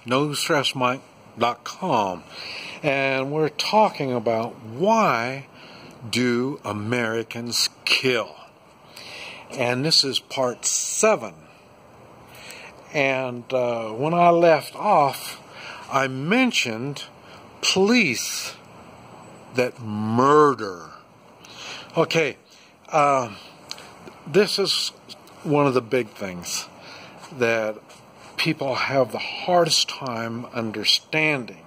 NoStressMike.com, and we're talking about why do Americans kill? And this is part 7. And when I left off, I mentioned police that murder. Okay, this is one of the big things that people have the hardest time understanding.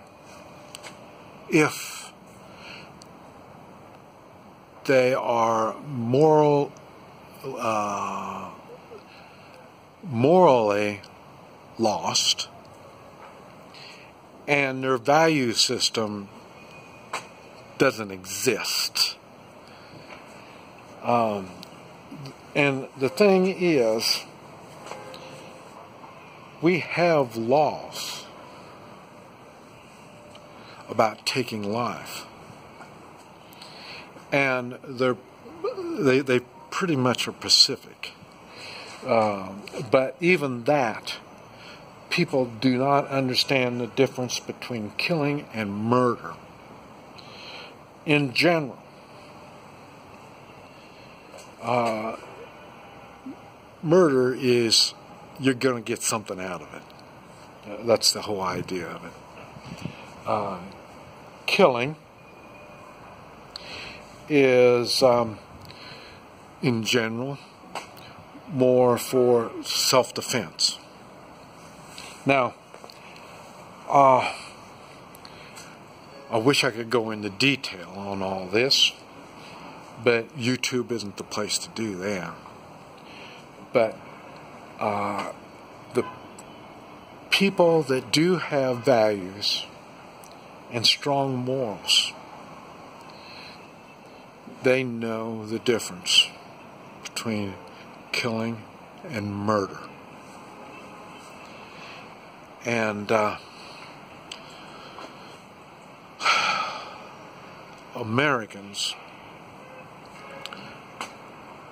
If they are morally lost and their value system doesn't exist. And the thing is, we have laws about taking life, and they pretty much are specific. But even that, people do not understand the difference between killing and murder. In general, murder is you're going to get something out of it. That's the whole idea of it. Killing is, in general, more for self-defense. Now, I wish I could go into detail on all this, but YouTube isn't the place to do that. But the people that do have values and strong morals, they know the difference between killing and murder. And Americans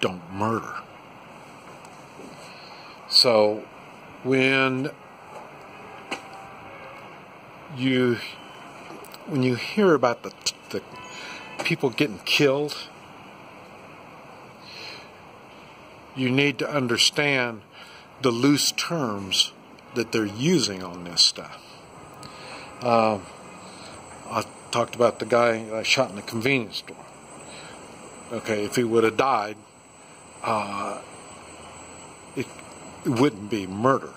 don't murder. So when you hear about the people getting killed, you need to understand the loose terms that they're using on this stuff. I talked about the guy I shot in the convenience store. Okay, if he would have died, it wouldn't be murder.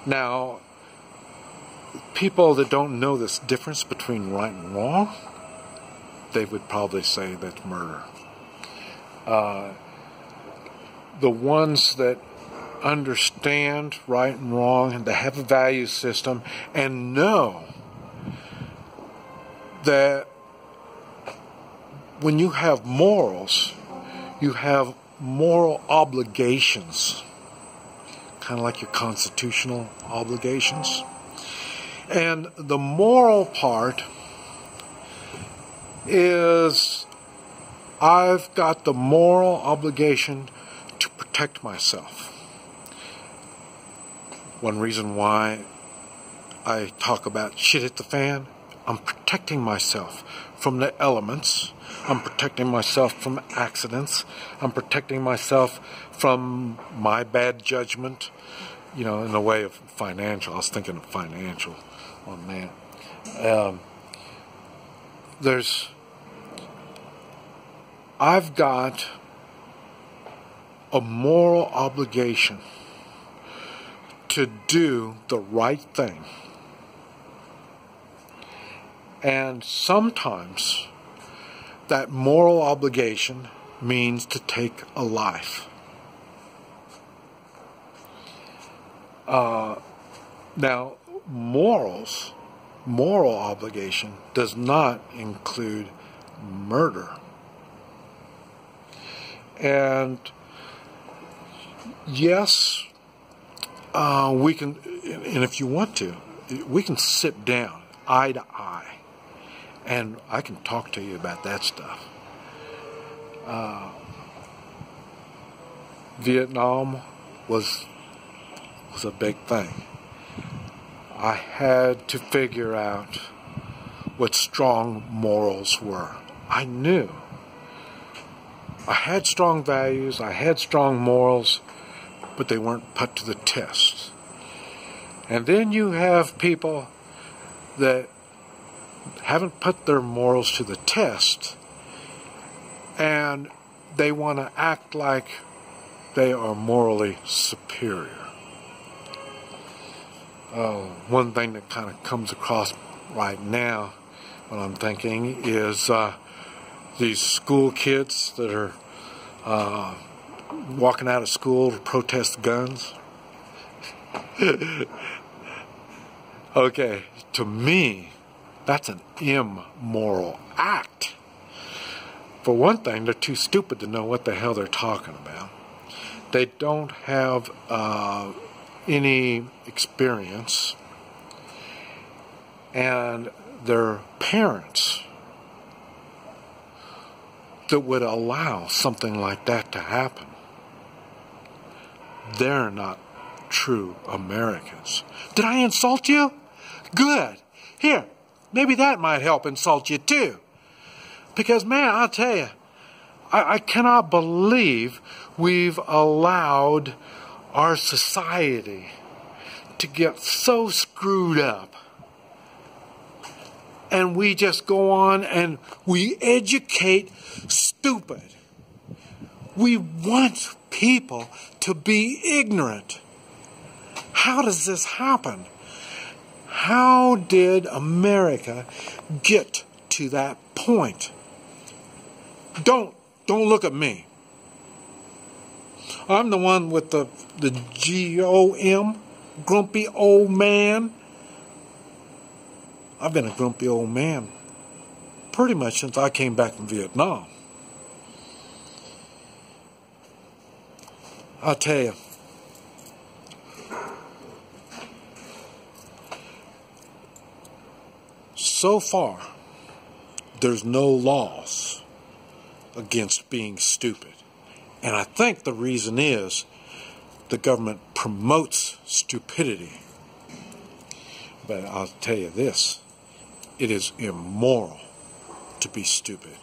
Now, people that don't know this difference between right and wrong, they would probably say that's murder. The ones that understand right and wrong and they have a value system and know that when you have morals, you have moral obligations, kind of like your constitutional obligations. And the moral part is I've got the moral obligation to protect myself. One reason why I talk about shit hit the fan, I'm protecting myself from the elements. I'm protecting myself from accidents. I'm protecting myself from my bad judgment, in the way of financial. I was thinking of financial on that. I've got a moral obligation to do the right thing. And sometimes that moral obligation means to take a life. Now, moral obligation does not include murder. And yes, we can, and if you want to, we can sit down eye to eye, and I can talk to you about that stuff. Vietnam was a big thing. I had to figure out what strong morals were. I knew. I had strong values, I had strong morals, but they weren't put to the test. And then you have people that haven't put their morals to the test, and they want to act like they are morally superior. One thing that kind of comes across right now when I'm thinking is these school kids that are walking out of school to protest guns. Okay, to me, that's an immoral act. For one thing, they're too stupid to know what the hell they're talking about. They don't have any experience, and their parents that would allow something like that to happen, they're not true Americans. Did I insult you? Good. Here, maybe that might help insult you too. Because, man, I'll tell you, I cannot believe we've allowed our society to get so screwed up. And we just go on and we educate stupid. We want people to be ignorant. How does this happen? How did America get to that point? Don't look at me. I'm the one with the GOM, grumpy old man. I've been a grumpy old man pretty much since I came back from Vietnam. I'll tell you, so far, there's no laws against being stupid. And I think the reason is the government promotes stupidity. But I'll tell you this, it is immoral to be stupid.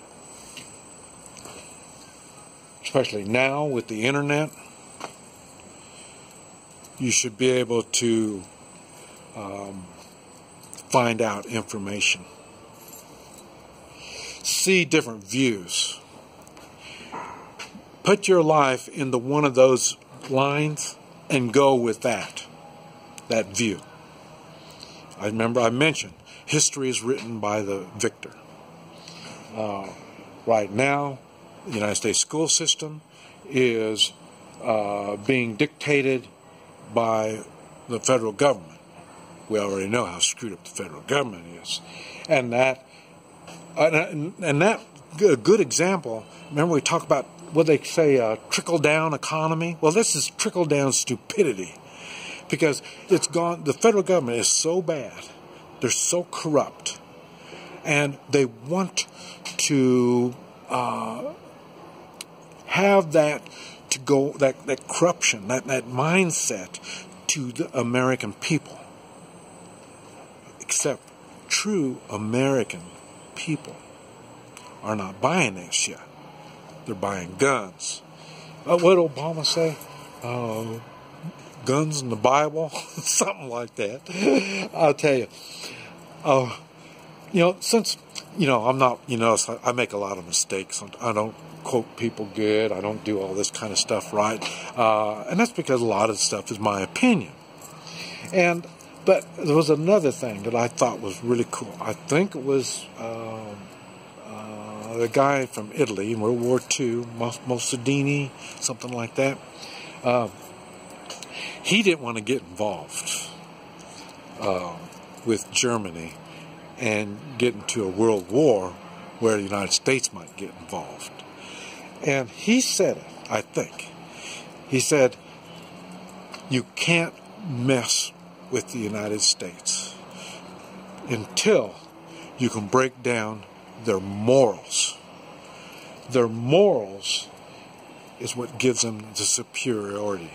Especially now with the internet, you should be able to find out information. See different views. Put your life into one of those lines and go with that view. I remember I mentioned history is written by the victor. Right now, the United States school system is being dictated by the federal government. We already know how screwed up the federal government is, and that a good example. Remember we talk about what they say, trickle-down economy. Well, this is trickle-down stupidity, because it's gone. The federal government is so bad, they're so corrupt, and they want to have that to go that corruption, that mindset to the American people. Except true American people are not buying this yet. They're buying guns. What did Obama say? Guns in the Bible? Something like that. I'll tell you. Since, I'm not, I make a lot of mistakes. I don't quote people good. I don't do all this kind of stuff right. And that's because a lot of stuff is my opinion. But there was another thing that I thought was really cool. I think it was the guy from Italy in World War II, Mussolini, something like that. He didn't want to get involved with Germany and get into a world war where the United States might get involved. And he said it, I think. He said, you can't mess with the United States until you can break down their morals. Their morals is what gives them the superiority.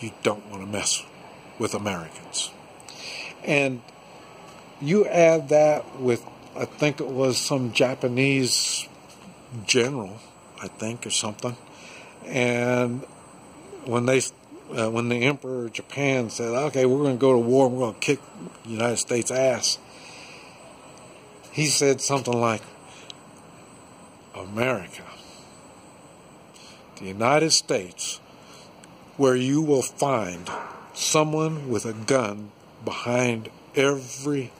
You don't want to mess with Americans. And you add that with, I think it was some Japanese general, I think, or something. And when the Emperor of Japan said, okay, we're going to go to war, we're going to kick the United States' ass, he said something like, America, the United States, where you will find someone with a gun behind every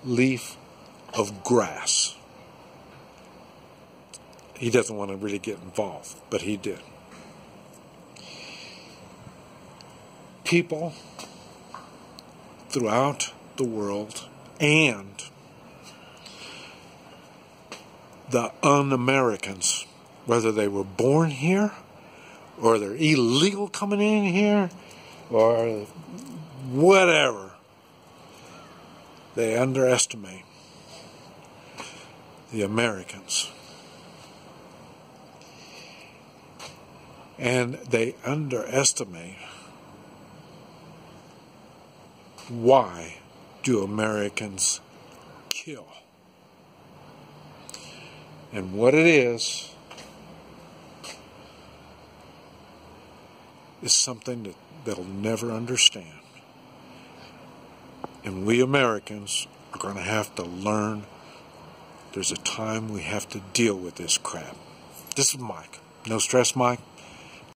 leaf of grass. He doesn't want to really get involved, but he did. People throughout the world and the un-Americans, whether they were born here or they're illegal coming in here or whatever, they underestimate the Americans. And they underestimate why do Americans kill. And what it is something that they'll never understand. And we Americans are going to have to learn there's a time we have to deal with this crap. This is Mike. No stress, Mike.